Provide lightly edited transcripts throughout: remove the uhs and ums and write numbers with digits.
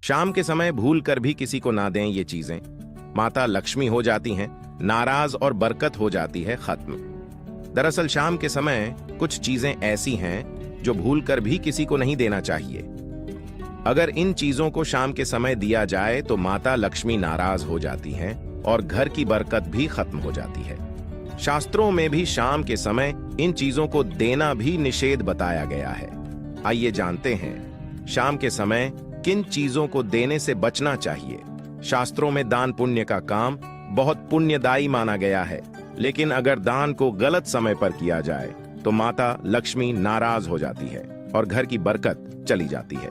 शाम के समय भूल कर भी किसी को ना दें ये चीजें। माता लक्ष्मी हो जाती हैं नाराज और बरकत हो जाती है खत्म। दरअसल शाम के समय कुछ चीजें ऐसी हैं जो भूल कर भी किसी को नहीं देना चाहिए। अगर इन चीजों को शाम के समय दिया जाए तो माता लक्ष्मी नाराज हो जाती हैं और घर की बरकत भी खत्म हो जाती है। शास्त्रों में भी शाम के समय इन चीजों को देना भी निषेध बताया गया है। आइए जानते हैं शाम के समय किन चीजों को देने से बचना चाहिए। शास्त्रों में दान पुण्य का काम बहुत पुण्यदायी माना गया है, लेकिन अगर दान को गलत समय पर किया जाए तो माता लक्ष्मी नाराज हो जाती है और घर की बरकत चली जाती है।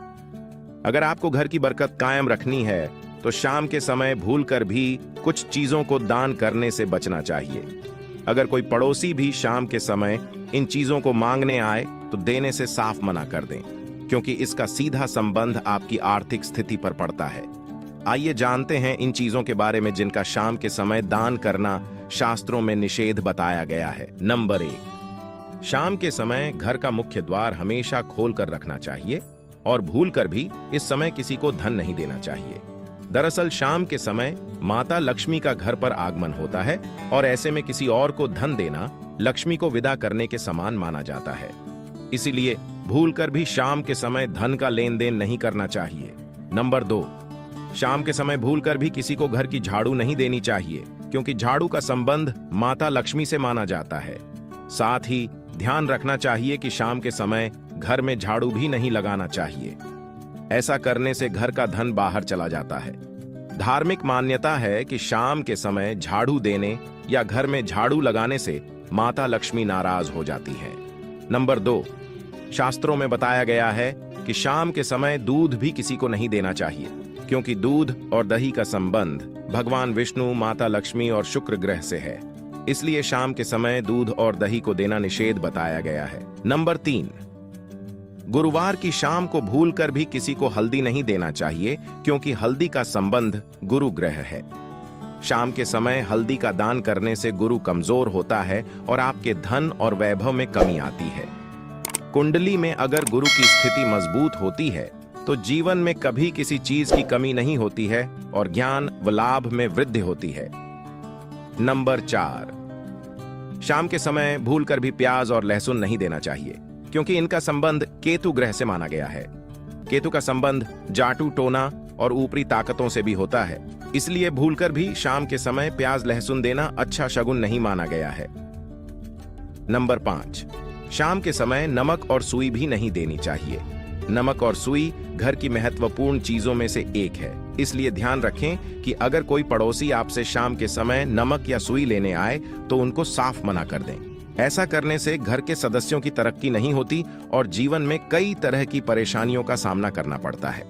अगर आपको घर की बरकत कायम रखनी है तो शाम के समय भूलकर भी कुछ चीजों को दान करने से बचना चाहिए। अगर कोई पड़ोसी भी शाम के समय इन चीजों को मांगने आए तो देने से साफ मना कर दें, क्योंकि इसका सीधा संबंध आपकी आर्थिक स्थिति पर पड़ता है। आइए जानते हैं इन चीजों के बारे में जिनका शाम के समय दान करना शास्त्रों में निषेध बताया गया है। नंबर 1, शाम के समय घर का मुख्य द्वार हमेशा खोल कर रखना चाहिए और भूलकर भी इस समय किसी को धन नहीं देना चाहिए। दरअसल शाम के समय माता लक्ष्मी का घर पर आगमन होता है और ऐसे में किसी और को धन देना लक्ष्मी को विदा करने के समान माना जाता है। इसीलिए भूलकर भी शाम के समय धन का लेन देन नहीं करना चाहिए। नंबर 2, शाम के समय भूलकर भी किसी को घर की झाड़ू नहीं देनी चाहिए, क्योंकि झाड़ू का संबंध माता लक्ष्मी से माना जाता है। साथ ही ध्यान रखना चाहिए कि शाम के समय घर में झाड़ू भी नहीं लगाना चाहिए। ऐसा करने से घर का धन बाहर चला जाता है। धार्मिक मान्यता है कि शाम के समय झाड़ू देने या घर में झाड़ू लगाने से माता लक्ष्मी नाराज हो जाती है। नंबर 2, शास्त्रों में बताया गया है कि शाम के समय दूध भी किसी को नहीं देना चाहिए, क्योंकि दूध और दही का संबंध भगवान विष्णु, माता लक्ष्मी और शुक्र ग्रह से है। इसलिए शाम के समय दूध और दही को देना निषेध बताया गया है। नंबर 3, गुरुवार की शाम को भूलकर भी किसी को हल्दी नहीं देना चाहिए, क्योंकि हल्दी का संबंध गुरु ग्रह है। शाम के समय हल्दी का दान करने से गुरु कमजोर होता है और आपके धन और वैभव में कमी आती है। कुंडली में अगर गुरु की स्थिति मजबूत होती है तो जीवन में कभी किसी चीज की कमी नहीं होती है और ज्ञान व लाभ में वृद्धि होती है। नंबर 4, शाम के समय भूलकर भी प्याज और लहसुन नहीं देना चाहिए, क्योंकि इनका संबंध केतु ग्रह से माना गया है। केतु का संबंध जाटू टोना और ऊपरी ताकतों से भी होता है। इसलिए भूलकर भी शाम के समय प्याज लहसुन देना अच्छा शगुन नहीं माना गया है। नंबर 5, शाम के समय नमक और सुई भी नहीं देनी चाहिए। नमक और सुई घर की महत्वपूर्ण चीजों में से एक है। इसलिए ध्यान रखें कि अगर कोई पड़ोसी आपसे शाम के समय नमक या सुई लेने आए तो उनको साफ मना कर दें। ऐसा करने से घर के सदस्यों की तरक्की नहीं होती और जीवन में कई तरह की परेशानियों का सामना करना पड़ता है।